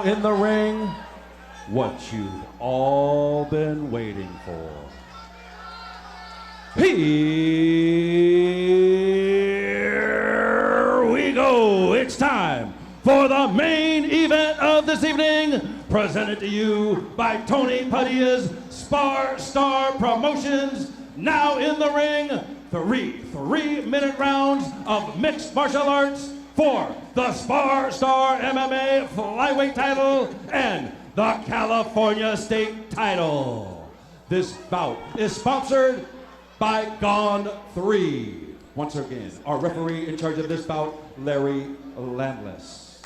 in the ring, what you've all been waiting for. Here we go. It's time for the main event of this evening, presented to you by Tony Padilla's SparStar Promotions. Now in the ring, three-minute rounds of mixed martial arts for the SparStar MMA flyweight title and the California State title. This bout is sponsored by Gone 3. Once again, our referee in charge of this bout, Larry Landless.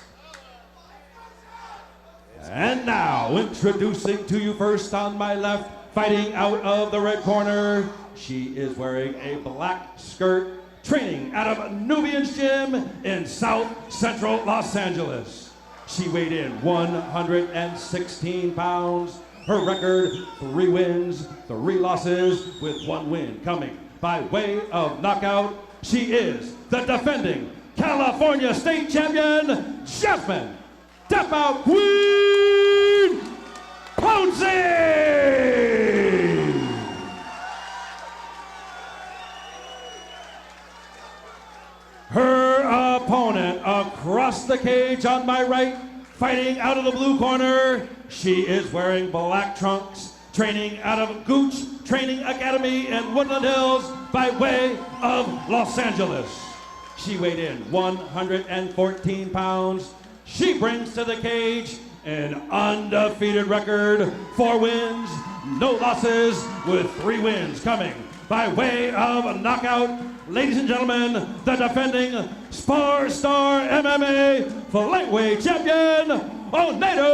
And now, introducing to you first on my left, fighting out of the red corner, she is wearing a black skirt, training out of Nubian's Gym in South Central Los Angeles. She weighed in 116 pounds. Her record, 3 wins, 3 losses, with 1 win coming by way of knockout. She is the defending California State Champion, Jasmine, Tap Out Queen, Pouncy! Her opponent across the cage on my right, fighting out of the blue corner, she is wearing black trunks, training out of Gooch Training Academy in Woodland Hills by way of Los Angeles. She weighed in 114 pounds. She brings to the cage an undefeated record, 4 wins, no losses, with 3 wins coming by way of knockout. Ladies and gentlemen, the defending SparStar MMA flyweight champion, Oneida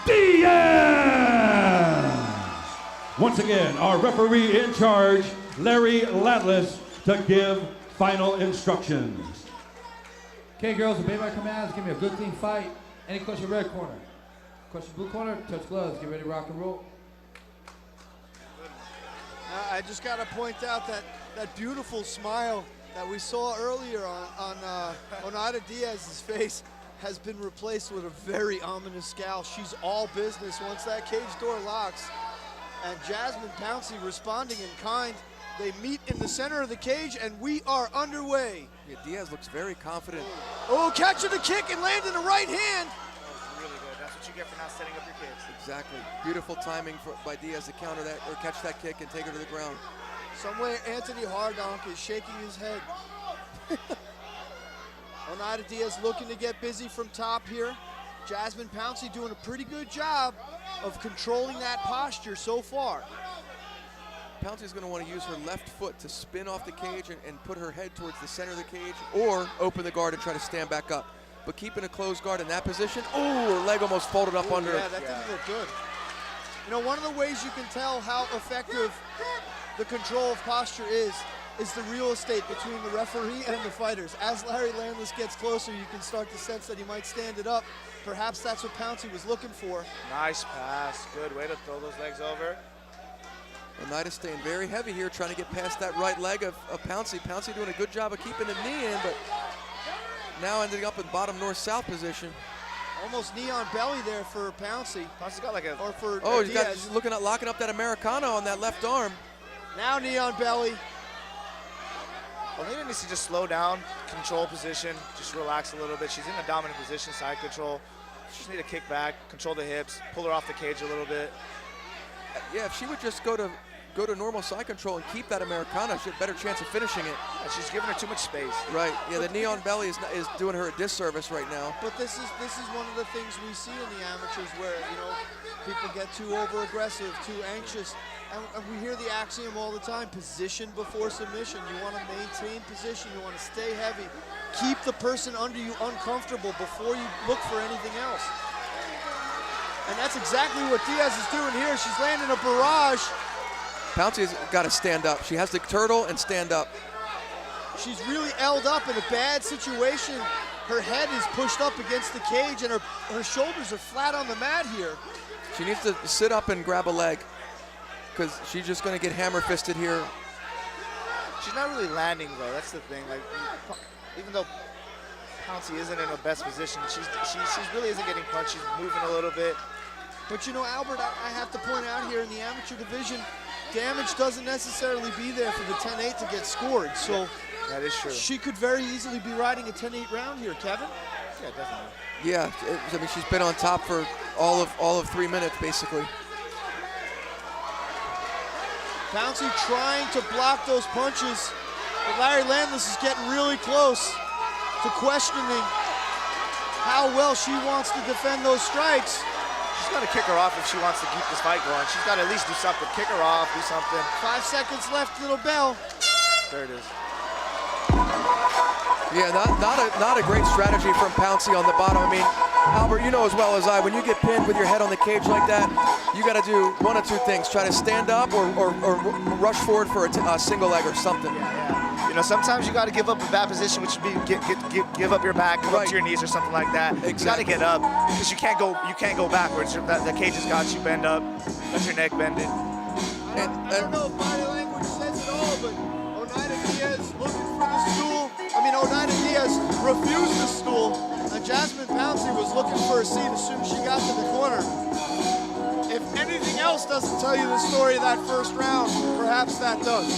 Diaz. Once again, our referee in charge, Larry Landless, to give final instructions. Okay, girls, obey my commands. Give me a good, clean fight. Any question, red corner. Question, blue corner. Touch gloves. Get ready to rock and roll. I just got to point out that beautiful smile that we saw earlier on Oneida Diaz's face has been replaced with a very ominous scowl. She's all business once that cage door locks. And Jasmine Pouncy responding in kind. They meet in the center of the cage, and we are underway. Yeah, Diaz looks very confident. Oh, catching the kick and landing the right hand. That was really good. That's what you get for not setting up your kicks. Exactly. Beautiful timing by Diaz to counter that, or catch that kick and take her to the ground. Somewhere Anthony Hardonk is shaking his head. Oneida Diaz looking to get busy from top here. Jasmine Pouncy doing a pretty good job of controlling that posture so far. Pouncey's going to want to use her left foot to spin off the cage and put her head towards the center of the cage, or open the guard and try to stand back up. But keeping a closed guard in that position, oh, her leg almost folded up under her. Yeah, that didn't look good. You know, one of the ways you can tell how effective the control of posture is the real estate between the referee and the fighters. As Larry Landless gets closer, you can start to sense that he might stand it up. Perhaps that's what Pouncy was looking for. Nice pass. Good way to throw those legs over. Oneida staying very heavy here, trying to get past that right leg of Pouncy. Pouncy doing a good job of keeping the knee in, but now ending up in bottom north-south position. Almost knee on belly there for Pouncy. Pouncy's got like a... Or for he's looking at locking up that Americano on that left arm. Now knee on belly. Oneida needs to just slow down, control position, just relax a little bit. She's in a dominant position, side control. She just need to kick back, control the hips, pull her off the cage a little bit. Yeah, if she would just go to normal side control and keep that Americana, she had a better chance of finishing it. Yeah, she's giving her too much space. Right. Yeah, the knee on belly is doing her a disservice right now. But this is one of the things we see in the amateurs where, you know, people get too over-aggressive, too anxious. And we hear the axiom all the time, position before submission. You want to maintain position. You want to stay heavy. Keep the person under you uncomfortable before you look for anything else. And that's exactly what Diaz is doing here. She's landing a barrage. Pouncey's got to stand up. She has to turtle and stand up. She's really elled up in a bad situation. Her head is pushed up against the cage and her shoulders are flat on the mat here. She needs to sit up and grab a leg, because she's just going to get hammer-fisted here. She's not really landing, though. That's the thing. Like, even though Pouncy isn't in her best position. She really isn't getting punched. She's moving a little bit. But you know, Albert, I have to point out here in the amateur division, damage doesn't necessarily be there for the 10-8 to get scored. So that is true. She could very easily be riding a 10-8 round here, Kevin. Yeah, definitely. Yeah, I mean, she's been on top for all of 3 minutes, basically. Pouncy trying to block those punches, but Larry Landless is getting really close to questioning how well she wants to defend those strikes. She's got to kick her off if she wants to keep this fight going. She's got to at least do something. Kick her off, do something. 5 seconds left, little bell. There it is. Yeah, not a great strategy from Pouncy on the bottom. I mean, Albert, you know as well as I, when you get pinned with your head on the cage like that, you got to do one of two things: try to stand up or rush forward for a single leg or something. Yeah. You know, sometimes you got to give up a bad position, which would be give up your back, come up to your knees or something like that. Exactly. You got to get up because you can't go backwards. The cage has got you bend up. That's your neck bending. I don't know if body language says it all, but Oneida Diaz looking for the stool. I mean, Oneida Diaz refused the stool, and Jasmine Pouncy was looking for a seat as soon as she got to the corner. If anything else doesn't tell you the story of that first round, perhaps that does.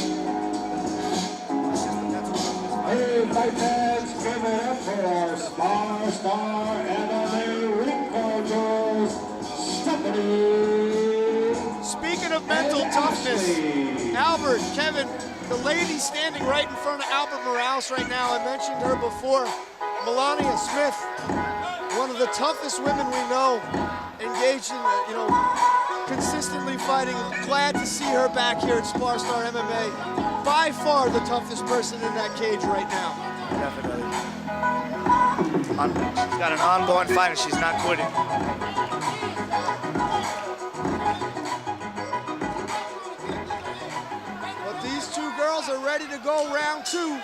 Hey, fight fans, give it up for SparStar MMA ring coaches, Stephanie. Speaking of mental toughness, Albert, Kevin, the lady standing right in front of Albert Morales right now, I mentioned her before, Melania Smith, one of the toughest women we know, engaged in, consistently fighting. Glad to see her back here at SparStar MMA. By far the toughest person in that cage right now. Definitely. She's got an ongoing fight and she's not quitting. But these two girls are ready to go round two.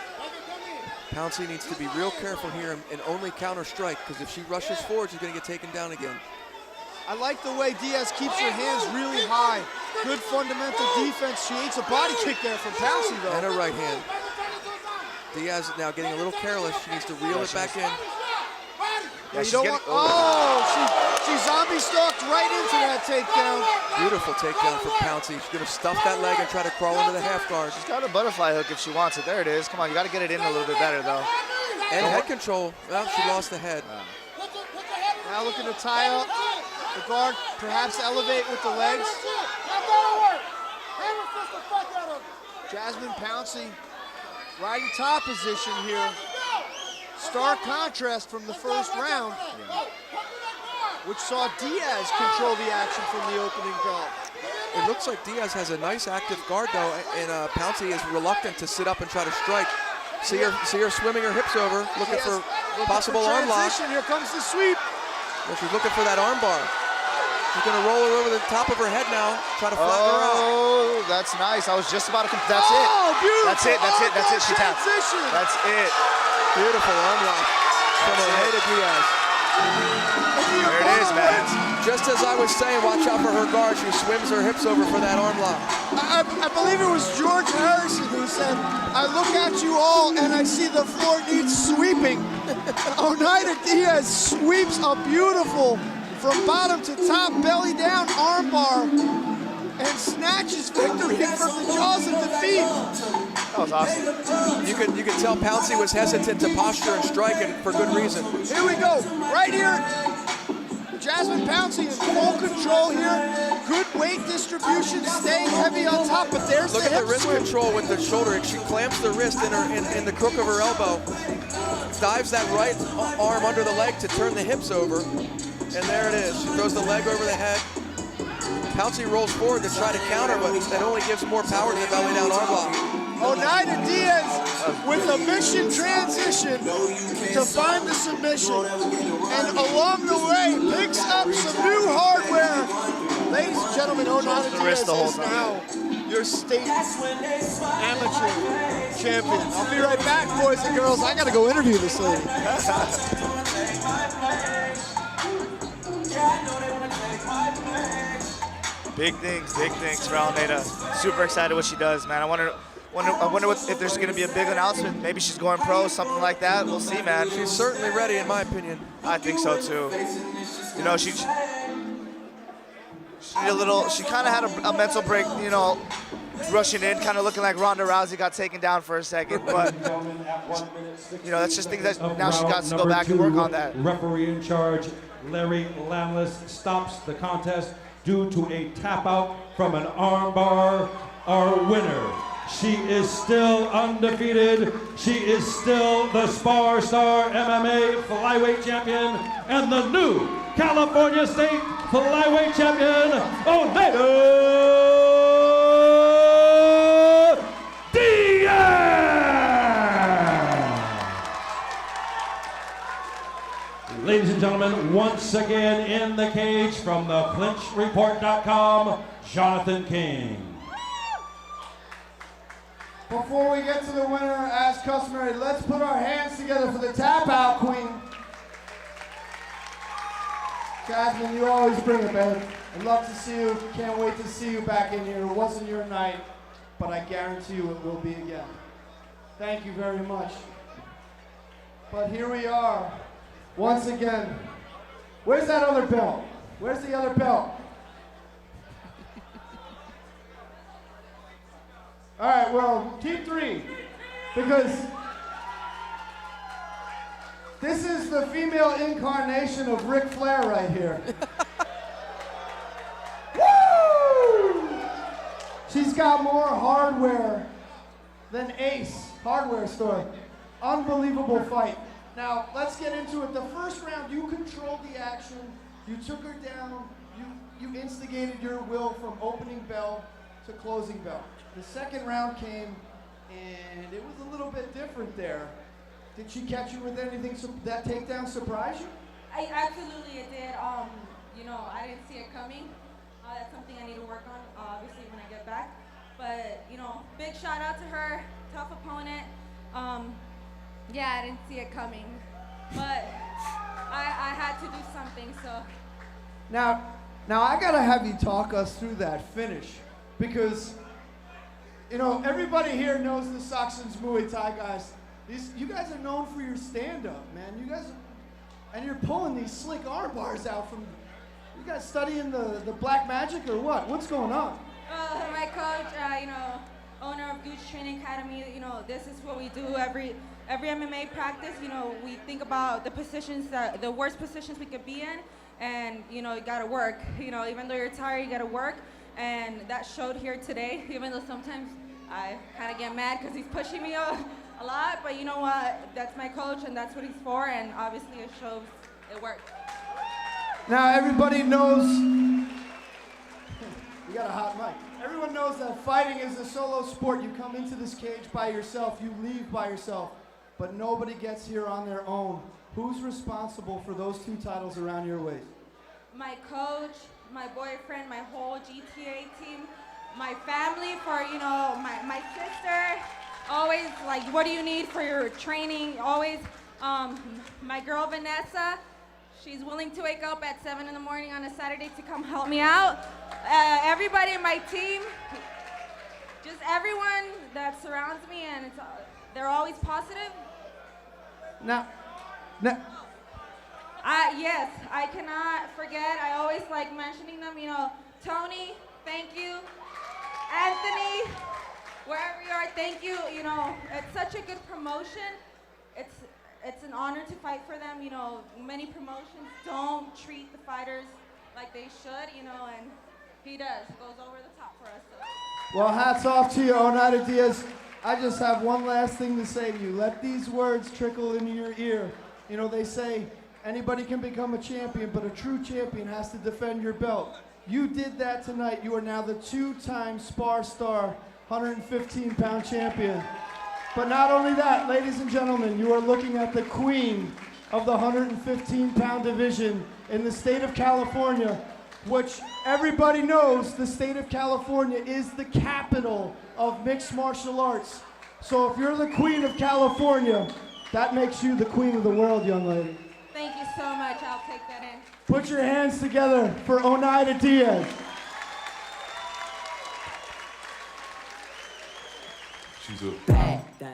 Pouncy needs to be real careful here and only counter strike, because if she rushes forward, she's going to get taken down again. I like the way Diaz keeps her hands really high. Good fundamental defense. She eats a body kick there from Pouncy, though. And a right hand. Diaz now getting a little careless. She needs to reel it back in. Yeah, you don't want, she zombie stalked right into that takedown. Beautiful takedown from Pouncy. She's going to stuff that leg and try to crawl into the half guard. She's got a butterfly hook if she wants it. There it is. Come on, you got to get it in a little bit better, though. And head control. Well, she lost the head. Now looking to tie up the guard, perhaps elevate with the legs. Jasmine Pouncy riding top position here. Stark contrast from the first round, which saw Diaz control the action from the opening bell. It looks like Diaz has a nice active guard, though, and Pouncy is reluctant to sit up and try to strike. See her swimming her hips over, looking for possible arm lock. Here comes the sweep. Well, she's looking for that arm bar. She's going to roll her over the top of her head now, try to flatten her out. Oh, that's nice. I was just about to that's it. Oh, beautiful. That's it. She tapped. That's it. Beautiful arm lock from Oneida Diaz. There it is, man. Just as I was saying, watch out for her guard. She swims her hips over for that arm lock. I believe it was George Harrison who said, I look at you all and I see the floor needs sweeping. Oneida Diaz sweeps a beautiful, from bottom to top, belly down armbar, and snatches victory from the jaws of defeat. That was awesome. You could tell Pouncy was hesitant to posture and strike, and for good reason. Here we go, right here. Jasmine Pouncy in full control here. Good weight distribution, staying heavy on top, but there's Look the at hip the wrist swim. control with the shoulder. She clamps the wrist in the crook of her elbow, dives that right arm under the leg to turn the hips over, and there it is. She throws the leg over the head. Pouncy rolls forward to try to counter, but that only gives more power to the belly down arm lock. Oneida Diaz with a mission transition to find the submission, and along the way picks up some new hardware. Ladies and gentlemen, Oneida Diaz is now your state amateur champion. I'll be right back, boys and girls. I gotta go interview this lady. Big things for Oneida. Super excited what she does, man. I want I wonder if there's going to be a big announcement. Maybe she's going pro, something like that. We'll see, man. She's certainly ready, in my opinion. I think so too. You know, she need a little. She kind of had a mental break. You know, rushing in, kind of looking like Ronda Rousey got taken down for a second. But you know, that's just things that now she got to go back and work on that. Referee in charge, Larry Lamlis, stops the contest due to a tap out from an armbar. Our winner. She is still undefeated. She is still the SparStar MMA flyweight champion and the new California State flyweight champion, Oneida Diaz. Ladies and gentlemen, once again in the cage from the ClinchReport.com, Jonathan King. Before we get to the winner, as customary, let's put our hands together for the tap out queen. Jasmine, you always bring it, babe. I'd love to see you. Can't wait to see you back in here. It wasn't your night, but I guarantee you it will be again. Thank you very much. But here we are, once again. Where's that other belt? Where's the other belt? All right, well, keep 3, because this is the female incarnation of Ric Flair right here. Woo! She's got more hardware than Ace hardware store. Unbelievable fight. Now, let's get into it. The first round, you controlled the action. You took her down. You instigated your will from opening bell to closing bell. The second round came, and it was a little bit different there. Did she catch you with anything? That takedown surprise you? Absolutely, it did. You know, I didn't see it coming. That's something I need to work on, obviously, when I get back. But, you know, big shout out to her. Tough opponent. Yeah, I didn't see it coming. But I had to do something, so. Now I gotta have you talk us through that finish, because you know, everybody here knows the Saxons Muay Thai guys. You guys are known for your stand-up, man. You guys, and you're pulling these slick arm bars out from. You guys studying the black magic or what? What's going on? My coach, you know, owner of Gooch Training Academy. You know, this is what we do every MMA practice. You know, we think about the positions the worst positions we could be in, and you know, you gotta work. You know, even though you're tired, you gotta work. And that showed here today, even though sometimes I kind of get mad because he's pushing me a lot, but you know what? That's my coach, and that's what he's for, and obviously it shows it worked. Now everybody knows, you got a hot mic. Everyone knows that fighting is a solo sport. You come into this cage by yourself, you leave by yourself, but nobody gets here on their own. Who's responsible for those 2 titles around your waist? My coach, my boyfriend, my whole GTA team, my family, for, you know, my sister, always like, what do you need for your training? Always, my girl Vanessa, she's willing to wake up at 7 in the morning on a Saturday to come help me out. Everybody in my team, just everyone that surrounds me, and they're always positive. Now. Yes, I cannot forget. I always like mentioning them. You know, Tony, thank you. Anthony, wherever you are, thank you. You know, it's such a good promotion. It's an honor to fight for them. You know, many promotions don't treat the fighters like they should. You know, and he does. Goes over the top for us. So. Well, hats off to you, Oneida Diaz. I just have one last thing to say to you. Let these words trickle into your ear. You know, they say anybody can become a champion, but a true champion has to defend your belt. You did that tonight. You are now the 2-time SparStar 115-pound champion. But not only that, ladies and gentlemen, you are looking at the queen of the 115-pound division in the state of California, which everybody knows the state of California is the capital of mixed martial arts. So if you're the queen of California, that makes you the queen of the world, young lady. Thank you so much. I'll take that in. Put your hands together for Oneida Diaz. She's a